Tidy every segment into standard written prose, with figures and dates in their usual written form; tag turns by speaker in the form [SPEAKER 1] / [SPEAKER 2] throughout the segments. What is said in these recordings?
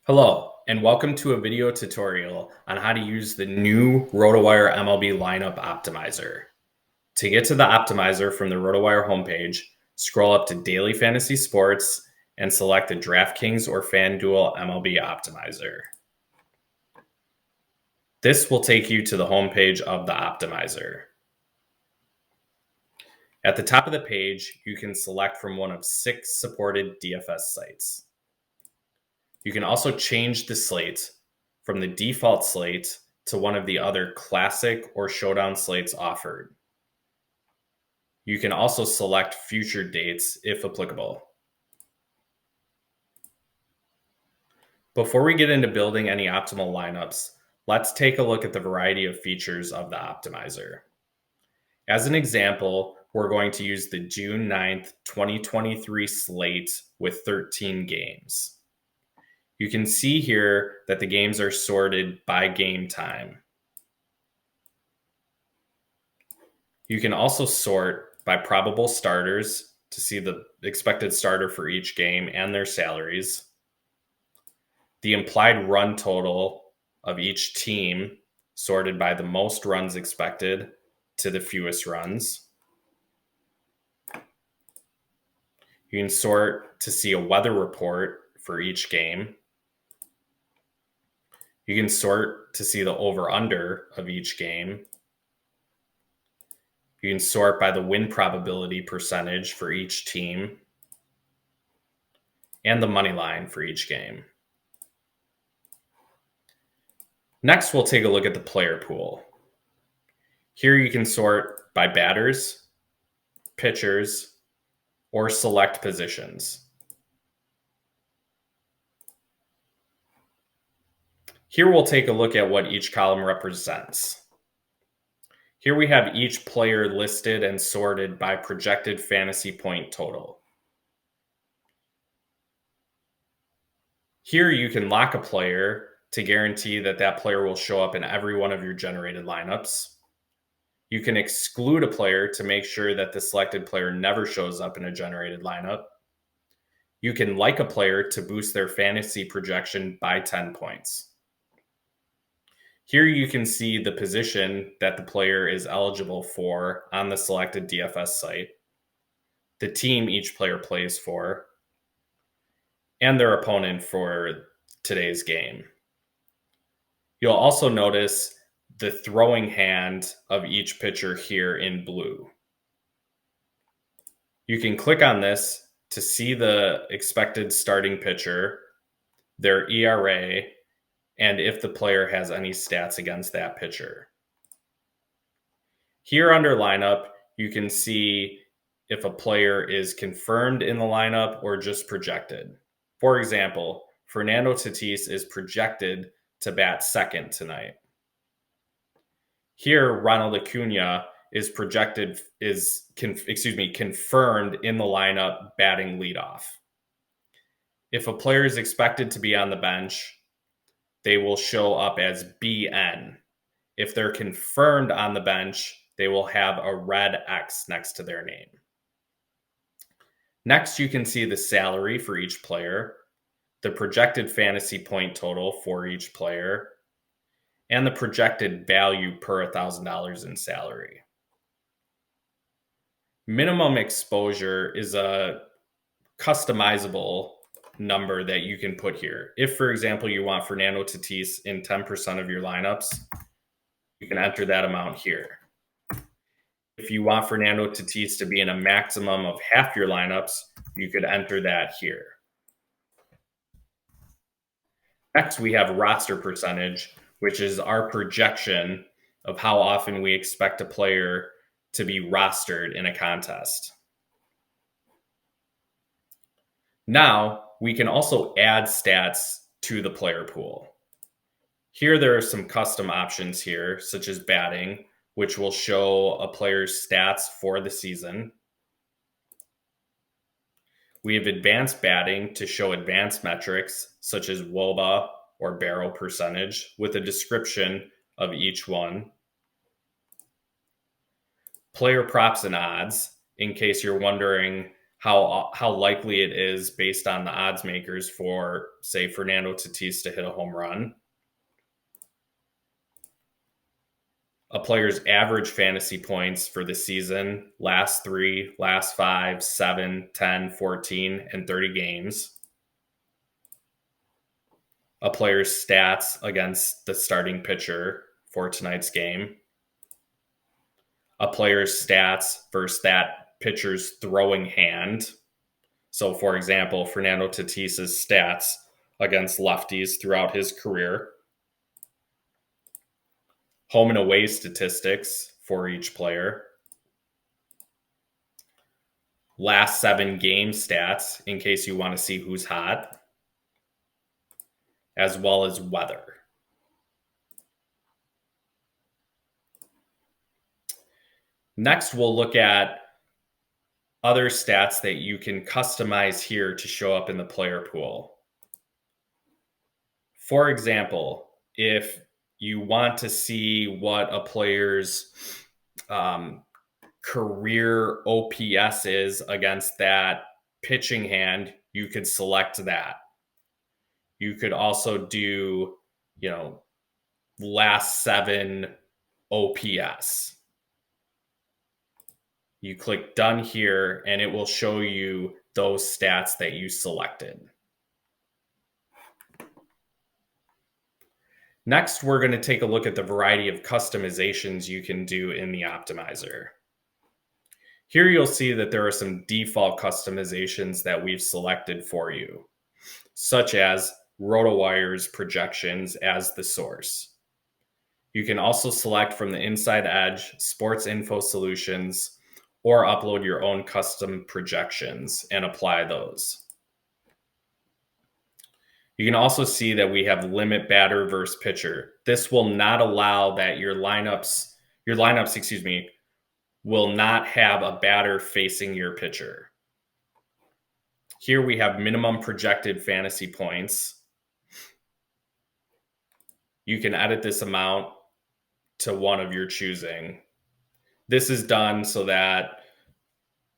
[SPEAKER 1] Hello, and welcome to a video tutorial on how to use the new RotoWire MLB Lineup Optimizer. To get to the optimizer from the RotoWire homepage, scroll up to Daily Fantasy Sports and select the DraftKings or FanDuel MLB Optimizer. This will take you to the homepage of the optimizer. At the top of the page, you can select from one of 6 supported DFS sites. You can also change the slate from the default slate to one of the other classic or showdown slates offered. You can also select future dates if applicable. Before we get into building any optimal lineups, let's take a look at the variety of features of the optimizer. As an example, we're going to use the June 9th, 2023 slate with 13 games. You can see here that the games are sorted by game time. You can also sort by probable starters to see the expected starter for each game and their salaries, the implied run total of each team sorted by the most runs expected to the fewest runs. You can sort to see a weather report for each game. You can sort to see the over-under of each game. You can sort by the win probability percentage for each team and the money line for each game. Next, we'll take a look at the player pool. Here you can sort by batters, pitchers, or select positions. Here we'll take a look at what each column represents. Here we have each player listed and sorted by projected fantasy point total. Here you can lock a player to guarantee that that player will show up in every one of your generated lineups. You can exclude a player to make sure that the selected player never shows up in a generated lineup. You can like a player to boost their fantasy projection by 10 points. Here you can see the position that the player is eligible for on the selected DFS site, the team each player plays for, and their opponent for today's game. You'll also notice the throwing hand of each pitcher here in blue. You can click on this to see the expected starting pitcher, their ERA, and if the player has any stats against that pitcher. Here under lineup, you can see if a player is confirmed in the lineup or just projected. For example, Fernando Tatis is projected to bat second tonight. Here, Ronald Acuna is confirmed in the lineup batting leadoff. If a player is expected to be on the bench, they will show up as BN. If they're confirmed on the bench, they will have a red X next to their name. Next, you can see the salary for each player, the projected fantasy point total for each player, and the projected value per $1,000 in salary. Minimum exposure is a customizable number that you can put here. If, for example, you want Fernando Tatis in 10% of your lineups, you can enter that amount here. If you want Fernando Tatis to be in a maximum of half your lineups, you could enter that here. Next, we have roster percentage, which is our projection of how often we expect a player to be rostered in a contest. Now, we can also add stats to the player pool. Here, there are some custom options here, such as batting, which will show a player's stats for the season. We have advanced batting to show advanced metrics, such as WOBA or barrel percentage, with a description of each one. Player props and odds, in case you're wondering how likely it is based on the odds makers for, say, Fernando Tatis to hit a home run, a player's average fantasy points for the season, last 3, last 5, 7, 10, 14, and 30 games, a player's stats against the starting pitcher for tonight's game, a player's stats versus that pitcher's throwing hand. So, for example, Fernando Tatis's stats against lefties throughout his career, home and away statistics for each player, last 7 game stats in case you want to see who's hot, as well as weather. Next, we'll look at other stats that you can customize here to show up in the player pool. For example, if you want to see what a player's career OPS is against that pitching hand, you could select that. You could also do, last 7 OPS. You click done here and it will show you those stats that you selected. Next, we're going to take a look at the variety of customizations you can do in the optimizer. Here you'll see that there are some default customizations that we've selected for you, such as RotoWire's projections as the source. You can also select from the Inside Edge, Sports Info Solutions, or upload your own custom projections and apply those. You can also see that we have limit batter versus pitcher. This will not allow that your lineups, will not have a batter facing your pitcher. Here we have minimum projected fantasy points. You can edit this amount to one of your choosing. This is done so that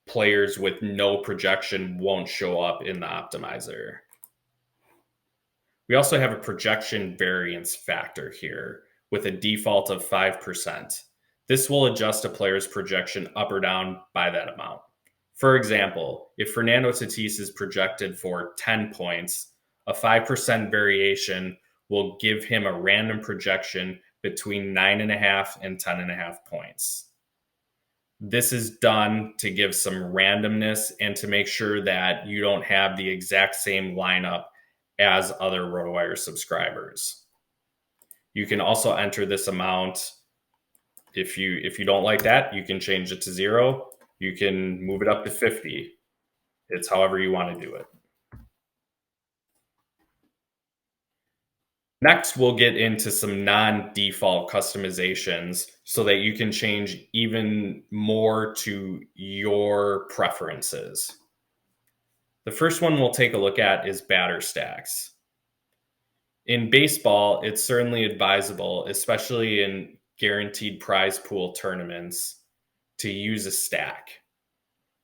[SPEAKER 1] players with no projection won't show up in the optimizer. We also have a projection variance factor here with a default of 5%. This will adjust a player's projection up or down by that amount. For example, if Fernando Tatis is projected for 10 points, a 5% variation will give him a random projection between 9.5 and 10.5 points. This is done to give some randomness and to make sure that you don't have the exact same lineup as other RotoWire subscribers. You can also enter this amount. If you don't like that, you can change it to 0. You can move it up to 50. It's however you want to do it. Next, we'll get into some non-default customizations so that you can change even more to your preferences. The first one we'll take a look at is batter stacks. In baseball, it's certainly advisable, especially in guaranteed prize pool tournaments, to use a stack.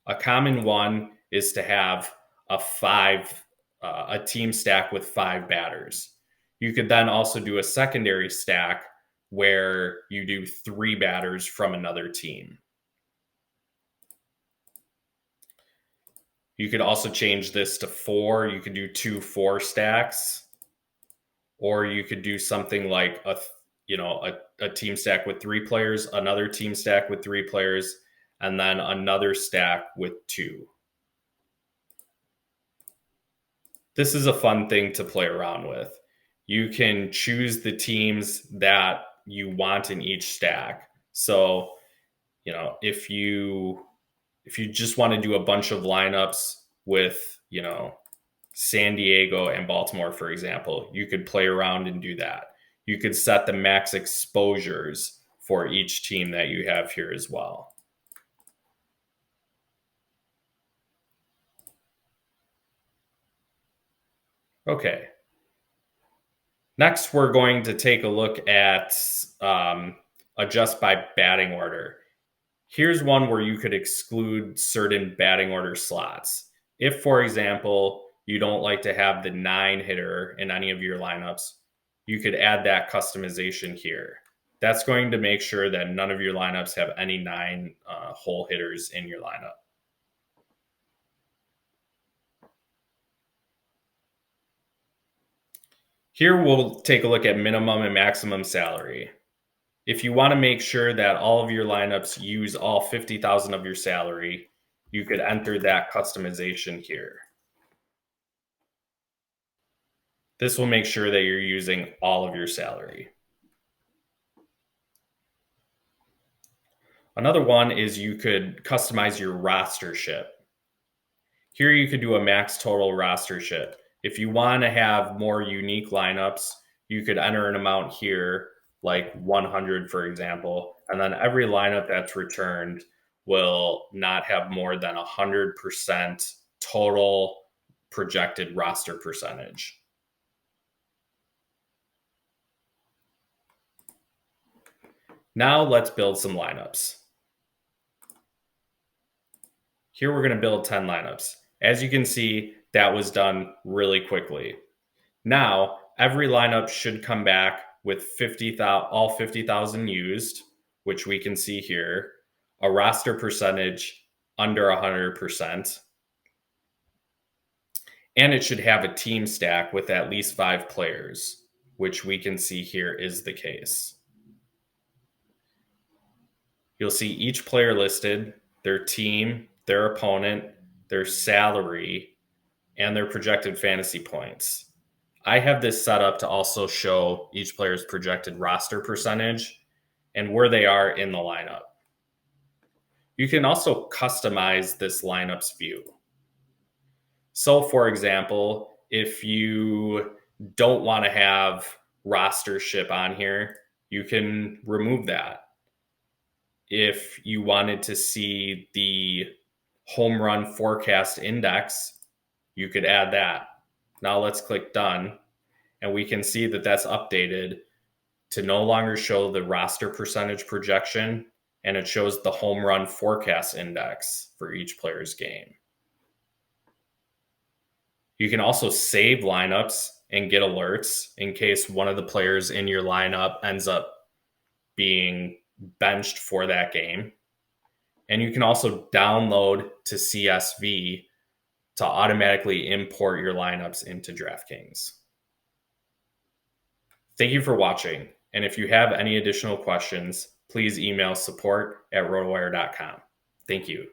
[SPEAKER 1] A common one is to have a team stack with 5 batters. You could then also do a secondary stack where you do 3 batters from another team. You could also change this to 4. You could do 2 4 stacks, or you could do something like a team stack with 3 players, another team stack with 3 players, and then another stack with 2. This is a fun thing to play around with. You can choose the teams that you want in each stack. So, if you just want to do a bunch of lineups with, San Diego and Baltimore, for example, you could play around and do that. You could set the max exposures for each team that you have here as well. Okay. Next, we're going to take a look at adjust by batting order. Here's one where you could exclude certain batting order slots. If, for example, you don't like to have the 9 hitter in any of your lineups, you could add that customization here. That's going to make sure that none of your lineups have any 9 hole hitters in your lineup. Here we'll take a look at minimum and maximum salary. If you want to make sure that all of your lineups use all 50,000 of your salary, you could enter that customization here. This will make sure that you're using all of your salary. Another one is you could customize your rostership. Here you could do a max total rostership. If you want to have more unique lineups, you could enter an amount here, like 100, for example, and then every lineup that's returned will not have more than 100% total projected roster percentage. Now let's build some lineups. Here we're going to build 10 lineups. As you can see, that was done really quickly. Now, every lineup should come back with all 50,000 used, which we can see here, a roster percentage under 100%, and it should have a team stack with at least 5 players, which we can see here is the case. You'll see each player listed, their team, their opponent, their salary, and their projected fantasy points. I have this set up to also show each player's projected roster percentage and where they are in the lineup. You can also customize this lineups view. So, for example, if you don't want to have rostership on here, you can remove that. If you wanted to see the home run forecast index, you could add that. Now let's click done, and we can see that that's updated to no longer show the roster percentage projection, and it shows the home run forecast index for each player's game. You can also save lineups and get alerts in case one of the players in your lineup ends up being benched for that game. And you can also download to CSV to automatically import your lineups into DraftKings. Thank you for watching. And if you have any additional questions, please email support@rotowire.com. Thank you.